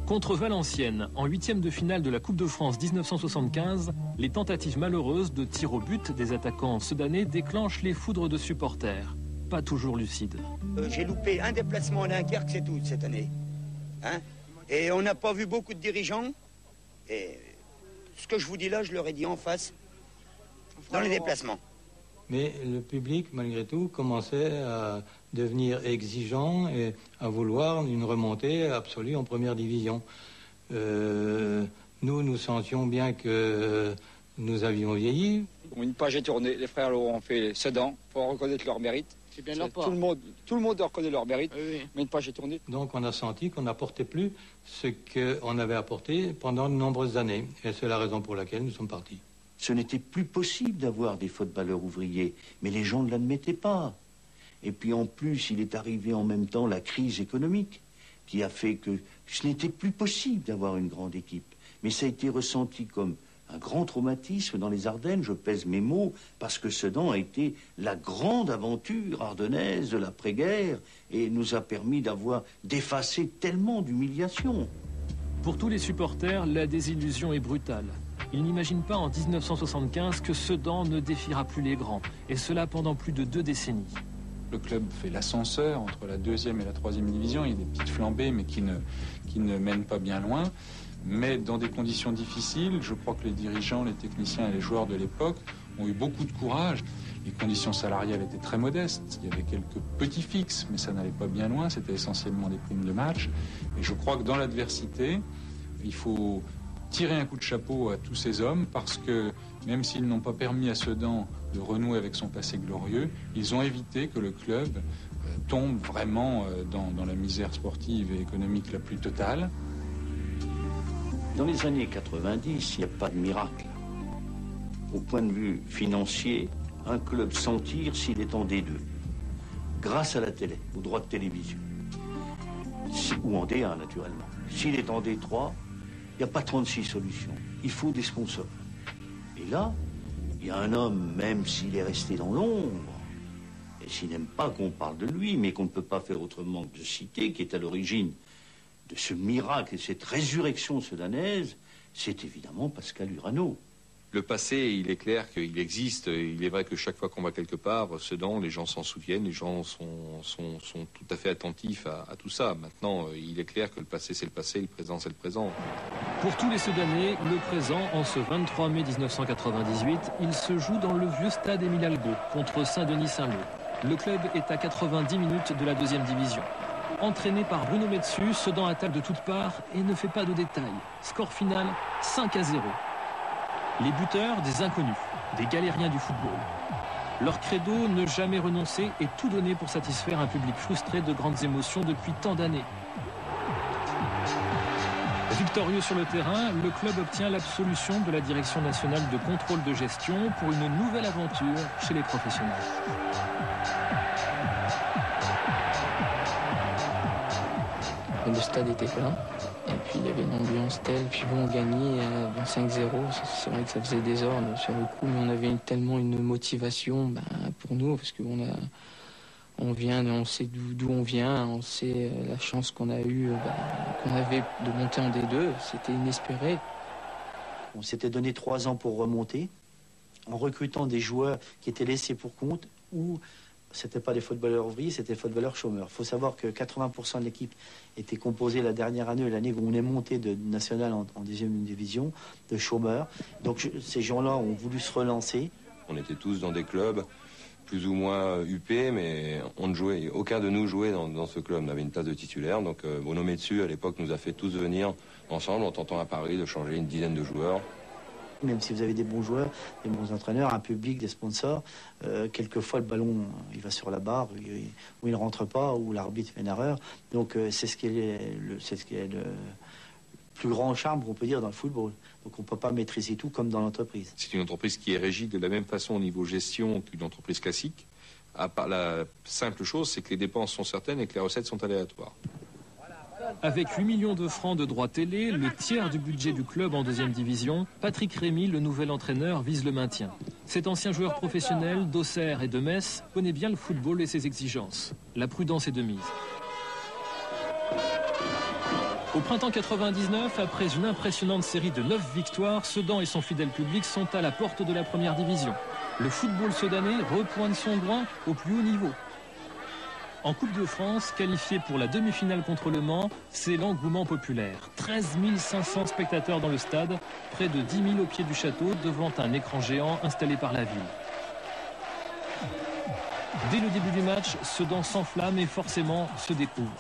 Contre Valenciennes, en huitième de finale de la Coupe de France 1975, les tentatives malheureuses de tir au but des attaquants soudanais déclenchent les foudres de supporters. Pas toujours lucides. J'ai loupé un déplacement à Dunkerque, c'est tout, cette année. Hein? Et on n'a pas vu beaucoup de dirigeants. Et ce que je vous dis là, je leur ai dit en face, dans les déplacements. Mais le public, malgré tout, commençait à devenir exigeant et à vouloir une remontée absolue en première division. Nous sentions bien que nous avions vieilli. Une page est tournée, les frères Laurent ont fait Sedan, il faut reconnaître leur mérite. C'est bien leur part. Tout le monde doit reconnaître leur mérite, oui. Mais une page est tournée. Donc on a senti qu'on n'apportait plus ce qu'on avait apporté pendant de nombreuses années. Et c'est la raison pour laquelle nous sommes partis. Ce n'était plus possible d'avoir des footballeurs ouvriers, mais les gens ne l'admettaient pas. Et puis en plus, il est arrivé en même temps la crise économique qui a fait que ce n'était plus possible d'avoir une grande équipe. Mais ça a été ressenti comme un grand traumatisme dans les Ardennes, je pèse mes mots, parce que Sedan a été la grande aventure ardennaise de l'après-guerre et nous a permis d'effacer tellement d'humiliations. Pour tous les supporters, la désillusion est brutale. Ils n'imaginent pas en 1975 que Sedan ne défiera plus les grands, et cela pendant plus de 2 décennies. Le club fait l'ascenseur entre la 2e et la 3e division. Il y a des petites flambées, mais qui ne mènent pas bien loin. Mais dans des conditions difficiles, je crois que les dirigeants, les techniciens et les joueurs de l'époque ont eu beaucoup de courage. Les conditions salariales étaient très modestes. Il y avait quelques petits fixes, mais ça n'allait pas bien loin. C'était essentiellement des primes de match. Et je crois que dans l'adversité, il faut tirer un coup de chapeau à tous ces hommes parce que même s'ils n'ont pas permis à Sedan de renouer avec son passé glorieux, ils ont évité que le club tombe vraiment dans la misère sportive et économique la plus totale. Dans les années 90, il n'y a pas de miracle. Au point de vue financier, un club s'en tire s'il est en D2, grâce à la télé, aux droits de télévision, ou en D1 naturellement. S'il est en D3, il n'y a pas 36 solutions. Il faut des sponsors. Et là, il y a un homme, même s'il est resté dans l'ombre, et s'il n'aime pas qu'on parle de lui, mais qu'on ne peut pas faire autrement que de citer, qui est à l'origine de ce miracle et cette résurrection soudanaise, c'est évidemment Pascal Urano. Le passé, il est clair qu'il existe. Il est vrai que chaque fois qu'on va quelque part, Sedan, les gens s'en souviennent, les gens sont tout à fait attentifs à tout ça. Maintenant, il est clair que le passé, c'est le passé, le présent, c'est le présent. Pour tous les Soudanais, le présent, en ce 23 mai 1998, il se joue dans le vieux stade Émile Algo contre Saint-Denis-Saint-Lô. Le club est à 90 minutes de la 2e division. Entraîné par Bruno Metsu, Sedan attaque de toutes parts et ne fait pas de détails. Score final 5-0. Les buteurs, des inconnus, des galériens du football. Leur credo, ne jamais renoncer et tout donner pour satisfaire un public frustré de grandes émotions depuis tant d'années. Victorieux sur le terrain, le club obtient l'absolution de la Direction nationale de contrôle de gestion pour une nouvelle aventure chez les professionnels. Le stade était plein. Et puis il y avait une ambiance telle, puis bon, on gagnait 5-0, c'est vrai que ça faisait désordre sur le coup, mais on avait tellement une motivation pour nous, parce on vient, on sait d'où on vient, on sait la chance qu'on a eue, qu'on avait de monter en D2, c'était inespéré. On s'était donné 3 ans pour remonter, en recrutant des joueurs qui étaient laissés pour compte, ou c'était pas des footballeurs ouvriers, c'était des footballeurs chômeurs. Il faut savoir que 80% de l'équipe était composée la dernière année, l'année où on est monté de national en 2e division, de chômeurs. Donc ces gens-là ont voulu se relancer. On était tous dans des clubs plus ou moins huppés, mais on ne jouait, aucun de nous jouait dans ce club. On avait une place de titulaire, donc Bruno Metsu à l'époque nous a fait tous venir ensemble en tentant à Paris de changer une dizaine de joueurs. Même si vous avez des bons joueurs, des bons entraîneurs, un public, des sponsors, quelquefois le ballon il va sur la barre, ou il ne rentre pas, ou l'arbitre fait une erreur. Donc c'est ce qui est le plus grand charme qu'on peut dire dans le football. Donc on ne peut pas maîtriser tout comme dans l'entreprise. C'est une entreprise qui est régie de la même façon au niveau gestion qu'une entreprise classique. À part la simple chose, c'est que les dépenses sont certaines et que les recettes sont aléatoires. Avec 8 millions de francs de droits télé, le tiers du budget du club en 2e division, Patrick Rémy, le nouvel entraîneur, vise le maintien. Cet ancien joueur professionnel d'Auxerre et de Metz connaît bien le football et ses exigences. La prudence est de mise. Au printemps 99, après une impressionnante série de 9 victoires, Sedan et son fidèle public sont à la porte de la 1re division. Le football sedanais repointe son droit au plus haut niveau. En Coupe de France, qualifié pour la demi-finale contre Le Mans, c'est l'engouement populaire. 13 500 spectateurs dans le stade, près de 10 000 au pied du château, devant un écran géant installé par la ville. Dès le début du match, Sedan s'enflamme et forcément se découvre.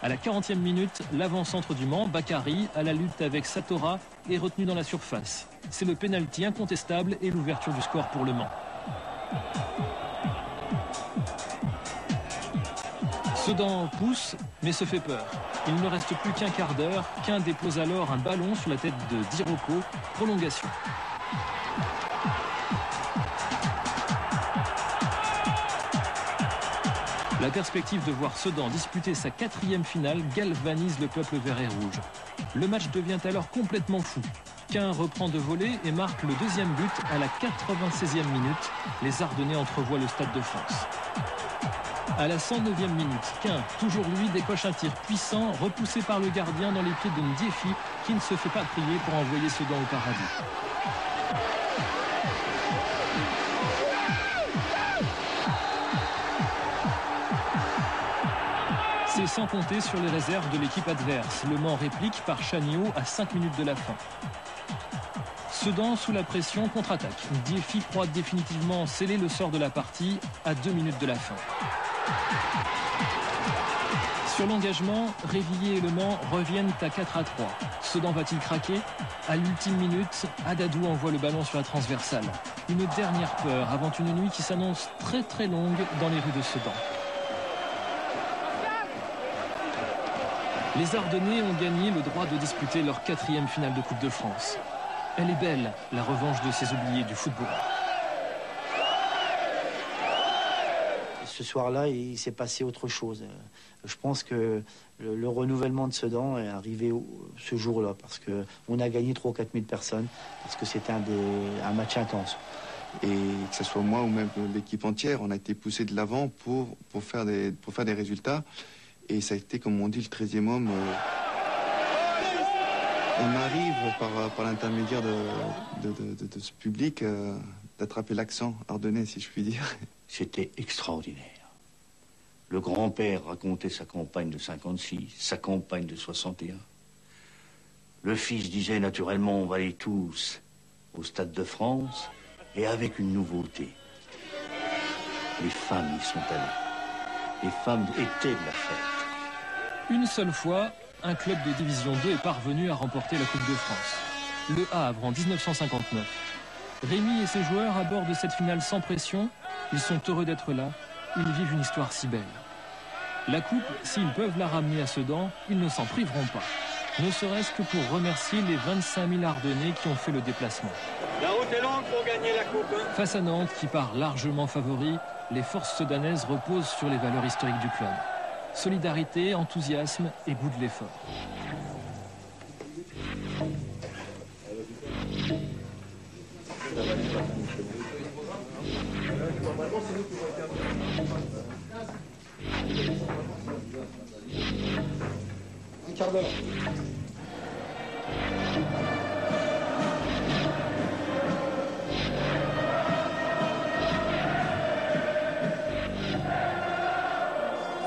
À la 40e minute, l'avant-centre du Mans, Bakary, à la lutte avec Satora, est retenu dans la surface. C'est le pénalty incontestable et l'ouverture du score pour Le Mans. Sedan pousse, mais se fait peur. Il ne reste plus qu'un quart d'heure. Qu'un dépose alors un ballon sur la tête de Diroko. Prolongation. La perspective de voir Sedan disputer sa 4e finale galvanise le peuple vert et rouge. Le match devient alors complètement fou. Quin reprend de voler et marque le 2e but à la 96e minute. Les Ardennais entrevoient le Stade de France. À la 109e minute, Quin, toujours lui, décoche un tir puissant, repoussé par le gardien dans les pieds de Ndiefi, qui ne se fait pas prier pour envoyer Sedan au paradis. C'est sans compter sur les réserves de l'équipe adverse. Le Mans réplique par Chagnaud à 5 minutes de la fin. Sedan, sous la pression, contre-attaque. Ndiefi croit définitivement sceller le sort de la partie à 2 minutes de la fin. Sur l'engagement, Révillé et Le Mans reviennent à 4-3. Sedan va-t-il craquer? À l'ultime minute, Adadou envoie le ballon sur la transversale. Une dernière peur avant une nuit qui s'annonce très très longue dans les rues de Sedan. Les Ardennais ont gagné le droit de disputer leur 4e finale de Coupe de France. Elle est belle, la revanche de ces oubliés du football. Ce soir-là, il s'est passé autre chose. Je pense que le renouvellement de Sedan est arrivé ce jour-là, parce qu'on a gagné 3 ou 4 000 personnes, parce que c'était un match intense. Et que ce soit moi ou même l'équipe entière, on a été poussé de l'avant pour faire des résultats. Et ça a été, comme on dit, le 13e homme. on arrive par l'intermédiaire de ce public d'attraper l'accent ardennais, si je puis dire. C'était extraordinaire. Le grand-père racontait sa campagne de 56, sa campagne de 61. Le fils disait naturellement, on va aller tous au Stade de France, et avec une nouveauté. Les femmes y sont allées. Les femmes étaient de la fête. Une seule fois, un club de division 2 est parvenu à remporter la Coupe de France. Le Havre en 1959. Rémi et ses joueurs abordent cette finale sans pression. Ils sont heureux d'être là. Ils vivent une histoire si belle. La coupe, s'ils peuvent la ramener à Sedan, ils ne s'en priveront pas. Ne serait-ce que pour remercier les 25 000 Ardennais qui ont fait le déplacement. La route est longue pour gagner la coupe. Face à Nantes, qui part largement favori, les forces sedanaises reposent sur les valeurs historiques du club. Solidarité, enthousiasme et goût de l'effort. Un quart d'heure.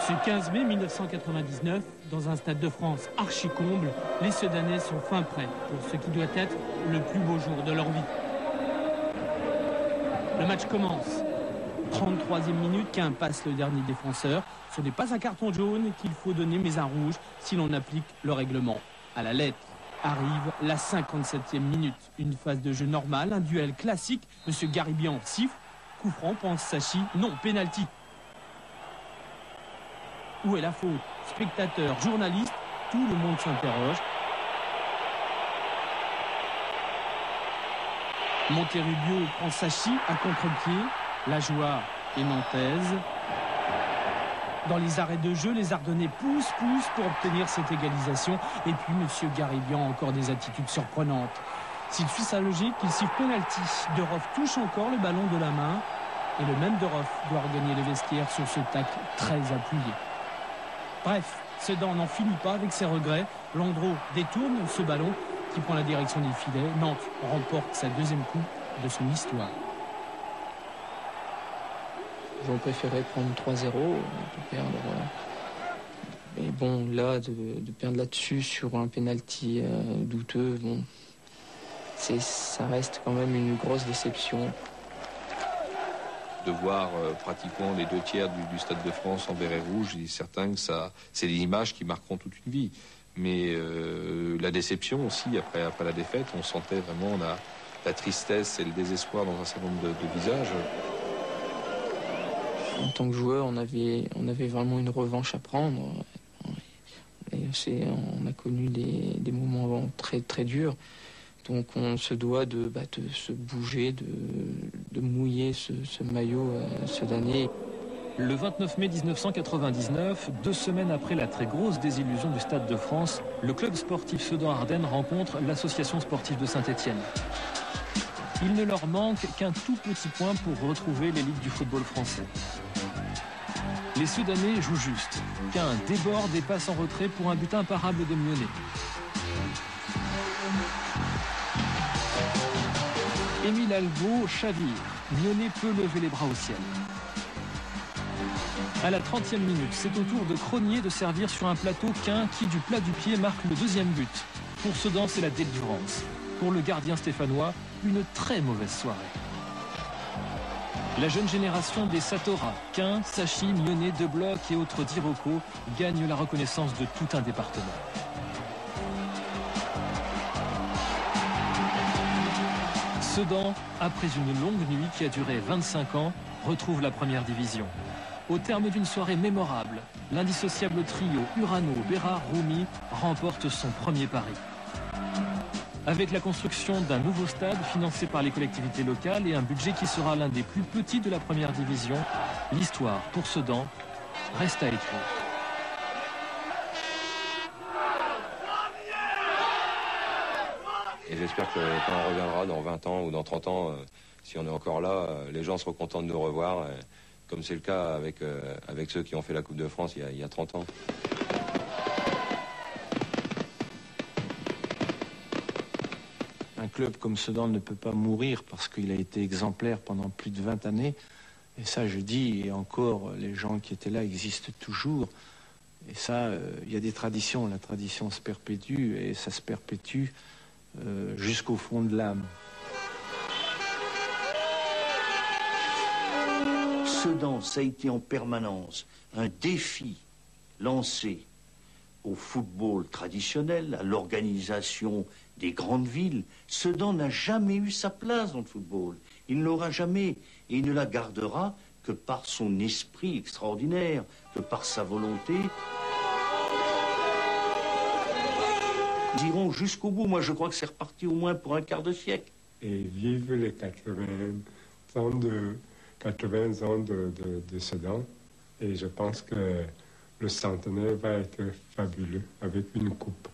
Ce 15 mai 1999, dans un stade de France archi-comble, les Sedanais sont fin prêts pour ce qui doit être le plus beau jour de leur vie. Le match commence. 33e minute, qu'un passe le dernier défenseur. Ce n'est pas un carton jaune qu'il faut donner, mais un rouge si l'on applique le règlement à la lettre. Arrive la 57e minute. Une phase de jeu normale, un duel classique. Monsieur Garibian siffle. Coup franc, pense Sachi. Non, pénalty. Où est la faute? Spectateurs, journalistes, tout le monde s'interroge. Monterrubio prend Sachi à contre-pied. La joie est nantaise. Dans les arrêts de jeu, les Ardennais poussent pour obtenir cette égalisation. Et puis, M. Garibian a encore des attitudes surprenantes. S'il suit sa logique, il siffle pénalty. Deroff touche encore le ballon de la main. Et le même Deroff doit regagner les vestiaires sur ce tacle très appuyé. Bref, Sedan n'en finit pas avec ses regrets. Landreau détourne ce ballon qui prend la direction des filets. Nantes remporte sa deuxième coupe de son histoire. J'aurais préféré prendre 3-0, de perdre. Mais bon, là, de perdre là-dessus sur un penalty douteux, bon, ça reste quand même une grosse déception. De voir pratiquement les 2/3 du Stade de France en vert et rouge, il est certain que c'est des images qui marqueront toute une vie. Mais la déception aussi, après la défaite, on sentait vraiment la tristesse et le désespoir dans un certain nombre de visages. En tant que joueur, on avait vraiment une revanche à prendre. Et on a connu des moments très, très durs. Donc on se doit de se bouger, de mouiller ce maillot sedanais. Le 29 mai 1999, 2 semaines après la très grosse désillusion du Stade de France, le club sportif Sedan-Ardennes rencontre l'association sportive de Saint-Étienne. Il ne leur manque qu'un tout petit point pour retrouver l'élite du football français. Les Soudanais jouent juste. Qu'un déborde et passe en retrait pour un but imparable de Mionnet. Émile Albo chavire. Mionnet peut lever les bras au ciel. À la 30e minute, c'est au tour de Cronier de servir sur un plateau qu'un qui, du plat du pied, marque le deuxième but. Pour Sedan, c'est la délivrance. Pour le gardien stéphanois, une très mauvaise soirée. La jeune génération des Satora, Quin, Sachi, Mionnet, Debloc et autres Dirocco gagne la reconnaissance de tout un département. Sedan, après une longue nuit qui a duré 25 ans, retrouve la première division. Au terme d'une soirée mémorable, l'indissociable trio Urano, Bérard, Roumi remporte son premier pari. Avec la construction d'un nouveau stade financé par les collectivités locales et un budget qui sera l'un des plus petits de la première division, l'histoire pour Sedan reste à écrire. Et j'espère que quand on reviendra dans 20 ans ou dans 30 ans, si on est encore là, les gens seront contents de nous revoir, comme c'est le cas avec ceux qui ont fait la Coupe de France il y a 30 ans. club comme Sedan ne peut pas mourir parce qu'il a été exemplaire pendant plus de 20 années. Et ça, je dis, et encore, les gens qui étaient là existent toujours. Et ça, il y a des traditions. La tradition se perpétue et ça se perpétue jusqu'au fond de l'âme. Sedan, ça a été en permanence un défi lancé au football traditionnel, à l'organisation des grandes villes. Sedan n'a jamais eu sa place dans le football. Il ne l'aura jamais. Et il ne la gardera que par son esprit extraordinaire, que par sa volonté. Ils iront jusqu'au bout. Moi, je crois que c'est reparti au moins pour un quart de siècle. Et vive les 80 ans de Sedan. Et je pense que le centenaire va être fabuleux avec une coupe.